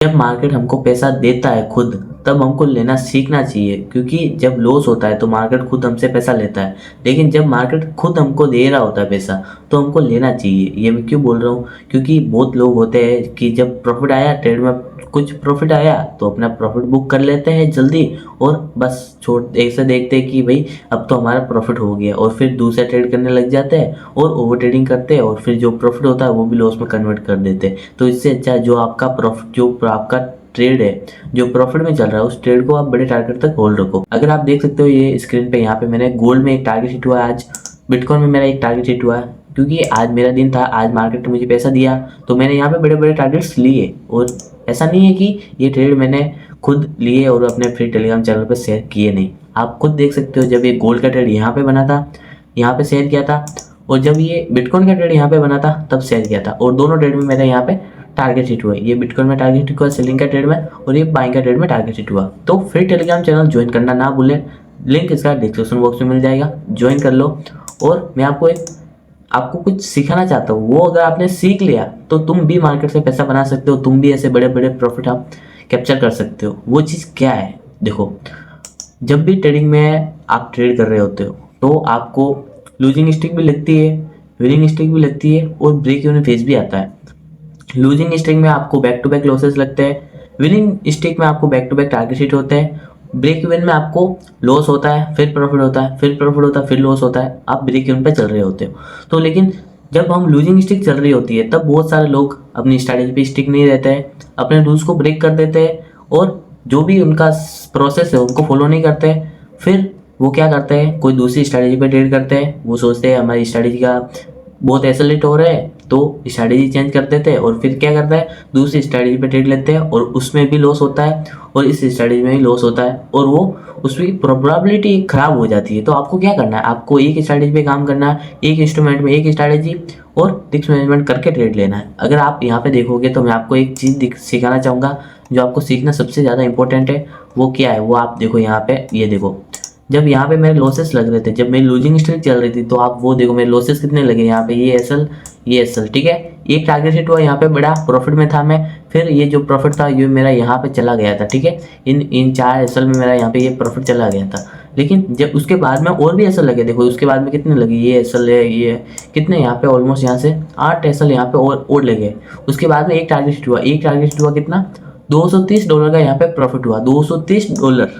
जब मार्केट हमको पैसा देता है खुद, तब हमको लेना सीखना चाहिए, क्योंकि जब लॉस होता है तो मार्केट खुद हमसे पैसा लेता है। लेकिन जब मार्केट खुद हमको दे रहा होता है पैसा, तो हमको लेना चाहिए। ये मैं क्यों बोल रहा हूँ, क्योंकि बहुत लोग होते हैं कि जब प्रॉफिट आया, ट्रेड में कुछ प्रॉफिट आया तो अपना प्रॉफिट बुक कर लेते हैं जल्दी, और बस छोड़ ऐसे देखते हैं कि भाई अब तो हमारा प्रॉफिट हो गया, और फिर दूसरा ट्रेड करने लग जाते हैं और ओवर ट्रेडिंग करते हैं, और फिर जो प्रॉफिट होता है वो भी लॉस में कन्वर्ट कर देते हैं। तो इससे अच्छा जो आपका प्रॉफिट, जो आपका ट्रेड है जो प्रॉफिट में चल रहा है, उस ट्रेड को आप बड़े टारगेट तक होल्ड रखो। अगर आप देख सकते हो ये स्क्रीन पे, यहाँ पे मैंने गोल्ड में एक टारगेट हिट हुआ है, आज बिटकॉइन में मेरा एक टारगेट हिट हुआ है, क्योंकि आज मेरा दिन था, आज मार्केट ने मुझे पैसा दिया, तो मैंने यहाँ पे बड़े बड़े टारगेट्स लिए। और ऐसा नहीं है कि ये ट्रेड मैंने खुद लिए और अपने फ्री टेलीग्राम चैनल पर शेयर किए, नहीं। आप खुद देख सकते हो, जब ये गोल्ड का ट्रेड यहाँ पे बना था, यहाँ पे शेयर किया था, और जब ये बिटकॉइन का ट्रेड यहाँ पे बना था तब शेयर किया था, और दोनों ट्रेड में मेरे यहाँ पे टारगेट हिट हुआ। ये बिटकॉइन में टारगेट हिट हुआ सेलिंग का ट्रेड में, और ये बाइंग का ट्रेड में टारगेट हिट हुआ। तो फ्री टेलीग्राम चैनल ज्वाइन करना ना भूलें, लिंक इसका डिस्क्रिप्शन बॉक्स में मिल जाएगा, ज्वाइन कर लो। और मैं आपको कुछ सिखाना चाहता हूँ, वो अगर आपने सीख लिया तो तुम भी मार्केट से पैसा बना सकते हो, तुम भी ऐसे बड़े बड़े प्रॉफिट आप कैप्चर कर सकते हो। वो चीज़ क्या है, देखो, जब भी ट्रेडिंग में आप ट्रेड कर रहे होते हो तो आपको लूजिंग स्ट्रिक भी लगती है, विनिंग स्ट्रिक भी लगती है, और ब्रेक इवन फेज भी आता है। लूजिंग स्ट्रिक में आपको बैक टू बैक लॉसेस लगते हैं, विनिंग स्ट्रिक में आपको back to back target hit होते हैं, ब्रेक इवन में आपको लॉस होता है, फिर प्रॉफिट होता है, फिर प्रॉफिट होता है, फिर लॉस होता है, आप ब्रेक इवन पे चल रहे होते हो। तो लेकिन जब हम लूजिंग स्ट्रिक चल रही होती है, तब बहुत सारे लोग अपनी स्ट्रैटेजी पे स्टिक नहीं रहते हैं, अपने रूल्स को ब्रेक कर देते हैं, और जो भी उनका प्रोसेस है उनको फॉलो नहीं करते हैं। फिर वो क्या करते हैं, कोई दूसरी स्ट्रैटेजी पे ट्रेड करते हैं। वो सोचते हैं हमारी स्ट्रैटेजी का बहुत एक्सेलरेट हो रहा है, तो स्ट्रैटेजी चेंज कर देते हैं, और फिर क्या करता है, दूसरी स्ट्रैटेजी पे ट्रेड लेते हैं, और उसमें भी लॉस होता है, और इस स्ट्रैटेजी में भी लॉस होता है, और वो उसकी प्रोबेबिलिटी खराब हो जाती है। तो आपको क्या करना है, आपको एक स्ट्रैटेजी पे काम करना है, एक इंस्ट्रूमेंट में एक स्ट्रैटेजी, और रिस्क मैनेजमेंट करके ट्रेड लेना है। अगर आप यहाँ पे देखोगे तो मैं आपको एक चीज़ सिखाना चाहूँगा, जो आपको सीखना सबसे ज़्यादा इंपॉर्टेंट है। वो क्या है, वो आप देखो यहाँ पे, ये देखो, जब यहाँ पे मेरे लॉसेस लग रहे थे, जब मेरी लूजिंग स्ट्रीक चल रही थी, तो आप वो देखो मेरे लॉसेस कितने लगे यहाँ पे, ये एसएल, ये एसएल, ठीक है। एक टारगेट हिट हुआ, यहाँ पे बड़ा प्रॉफिट में था मैं, फिर ये जो प्रॉफिट था ये मेरा यहाँ पे चला गया था, ठीक है। इन 4 एसएल में मेरा यहाँ पे ये प्रॉफिट चला गया था। लेकिन जब उसके बाद में और भी एसएल लगे, देखो उसके बाद में कितने लगे, ये एसएल है, ये कितने यहाँ पे ऑलमोस्ट यहाँ से 8 एसएल यहाँ पे और लगे। उसके बाद में एक टारगेट हिट हुआ, एक टारगेट हिट हुआ कितना, $230 का यहाँ पे प्रॉफिट हुआ, $230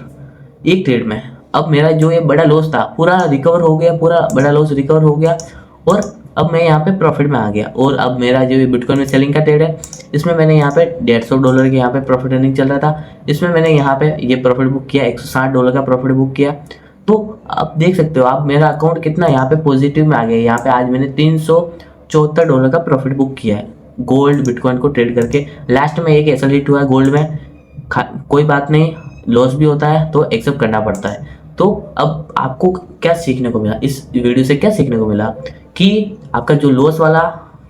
एक ट्रेड में। अब मेरा जो ये बड़ा लॉस था पूरा रिकवर हो गया, पूरा बड़ा लॉस रिकवर हो गया, और अब मैं यहाँ पे प्रॉफिट में आ गया। और अब मेरा जो ये बिटकॉइन में सेलिंग का ट्रेड है, इसमें मैंने यहाँ पे $150 के यहाँ पे प्रॉफिट अर्निंग चल रहा था, इसमें मैंने यहाँ पे ये प्रॉफिट बुक किया, $160 का प्रॉफिट बुक किया। तो आप देख सकते हो, आप मेरा अकाउंट कितना यहाँ पे पॉजिटिव में आ गया। यहाँ पे आज मैंने $374 का प्रॉफिट बुक किया है गोल्ड बिटकॉइन को ट्रेड करके। लास्ट में एक ऐसा हिट हुआ है गोल्ड में, कोई बात नहीं, लॉस भी होता है तो एक्सेप्ट करना पड़ता है। तो अब आपको क्या सीखने को मिला, इस वीडियो से क्या सीखने को मिला, कि आपका जो लॉस वाला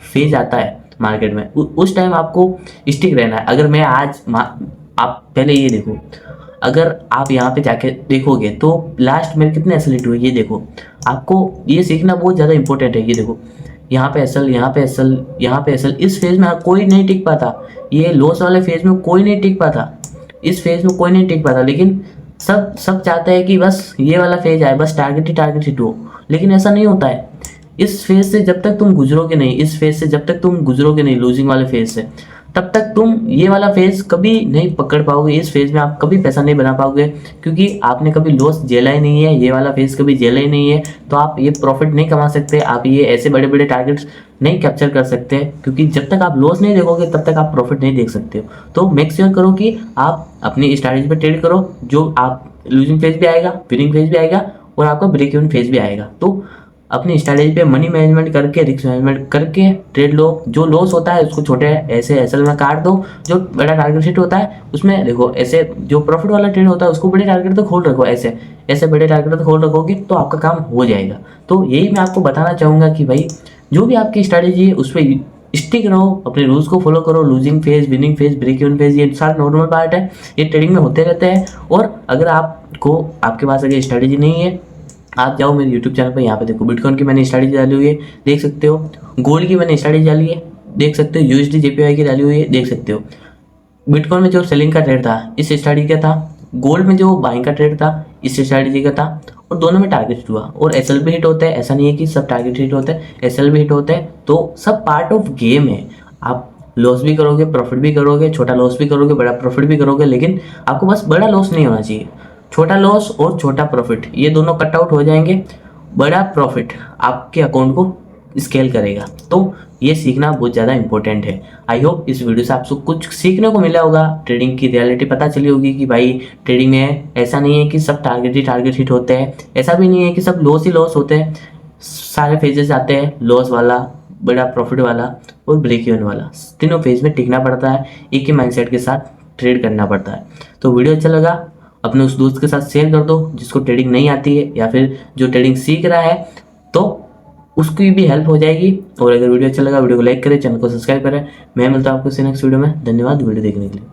फेज आता है मार्केट में, उस टाइम आपको स्टिक रहना है। अगर मैं आज आप पहले ये देखो, अगर आप यहाँ पे जाके देखोगे तो लास्ट में कितने एसएल हुए, ये देखो। आपको ये सीखना बहुत ज़्यादा इंपॉर्टेंट है। ये देखो, यहाँ पे एसएल, यहाँ पे एसएल, यहाँ पे एसएल, इस फेज में कोई नहीं टिक पाता, ये लॉस वाले फेज में कोई नहीं टिक पाता, इस फेज में कोई नहीं टिक पाता। लेकिन सब चाहते हैं कि बस ये वाला फेज आए, बस टारगेट हिट हो। लेकिन ऐसा नहीं होता है। इस फेज से जब तक तुम गुजरोगे नहीं, इस फेज से जब तक तुम गुजरोगे नहीं, लूजिंग वाले फेज से, तब तक तुम ये वाला फेज कभी नहीं पकड़ पाओगे। इस फेज में आप कभी पैसा नहीं बना पाओगे, क्योंकि आपने कभी लॉस झेला ही नहीं है, ये वाला फेज कभी झेला ही नहीं है। तो आप ये प्रॉफिट नहीं कमा सकते, आप ये ऐसे बड़े बड़े टारगेट्स नहीं कैप्चर कर सकते, क्योंकि जब तक आप लॉस नहीं देखोगे तब तक आप प्रॉफिट नहीं देख सकते हो। तो मेक श्योर करो कि आप अपनी स्ट्रैटेजी पे ट्रेड करो, जो आप लूजिंग फेज भी आएगा, विनिंग फेज भी आएगा, और आपका ब्रेक इवन फेज भी आएगा। तो अपनी स्ट्रैटेजी पे मनी मैनेजमेंट करके, रिस्क मैनेजमेंट करके ट्रेड लो। जो लॉस होता है उसको छोटे ऐसे एसएल में काट दो, जो बड़ा टारगेट हिट होता है उसमें देखो, ऐसे जो प्रॉफिट वाला ट्रेड होता है उसको बड़े टारगेट तक होल्ड रखो, ऐसे ऐसे बड़े टारगेट तक होल्ड रखोगे तो आपका काम हो जाएगा। तो यही मैं आपको बताना चाहूँगा कि भाई जो भी आपकी स्ट्रैटेजी है उस पर स्टिक रहो, अपने रूल्स को फॉलो करो। Losing phase, winning phase, break even phase, ये सारे नॉर्मल पार्ट है, ये ट्रेडिंग में होते रहते हैं। और अगर आपके पास अगर स्ट्रैटेजी नहीं है, आप जाओ मेरे यूट्यूब चैनल पर, यहाँ पे देखो बिटकॉइन की मैंने स्ट्रैटेजी डाली हुई है, देख सकते हो। गोल्ड की मैंने स्ट्रैटेजी डाली है, देख सकते हो। यूएसडी जेपीवाई की डाली हुई है, देख सकते हो। बिटकॉइन में जो सेलिंग का ट्रेड था इस स्ट्रैटेजी का था, गोल्ड में जो बाइंग का ट्रेड था इस स्ट्रैटेजी का था, और दोनों में टारगेट हिट हुआ। और एसएल भी हिट होते हैं, ऐसा नहीं है कि सब टारगेट हिट होते हैं, एसएल भी हिट होते हैं। तो सब पार्ट ऑफ गेम है। आप लॉस भी करोगे, प्रॉफिट भी करोगे, छोटा लॉस भी करोगे, बड़ा प्रॉफिट भी करोगे, लेकिन आपको बस बड़ा लॉस नहीं होना चाहिए। छोटा लॉस और छोटा प्रॉफिट ये दोनों कट आउट हो जाएंगे, बड़ा प्रॉफिट आपके अकाउंट को स्केल करेगा। तो ये सीखना बहुत ज़्यादा इंपॉर्टेंट है। आई होप इस वीडियो से आपको कुछ सीखने को मिला होगा, ट्रेडिंग की रियलिटी पता चली होगी कि भाई ट्रेडिंग में ऐसा नहीं है कि सब टारगेट हिट होते हैं, ऐसा भी नहीं है कि सब लॉस ही लॉस होते हैं। सारे फेजेस आते हैं, लॉस वाला, बड़ा प्रॉफिट वाला और ब्रेक इवन वाला। तीनों फेज में टिकना पड़ता है, एक ही माइंडसेट के साथ ट्रेड करना पड़ता है। तो वीडियो अच्छा लगा अपने उस दोस्त के साथ शेयर कर दो जिसको ट्रेडिंग नहीं आती है या फिर जो ट्रेडिंग सीख रहा है, तो उसकी भी हेल्प हो जाएगी। और अगर वीडियो अच्छा लगा वीडियो को लाइक करें, चैनल को सब्सक्राइब करें। मैं मिलता हूँ आपको नेक्स्ट वीडियो में। धन्यवाद वीडियो देखने के लिए।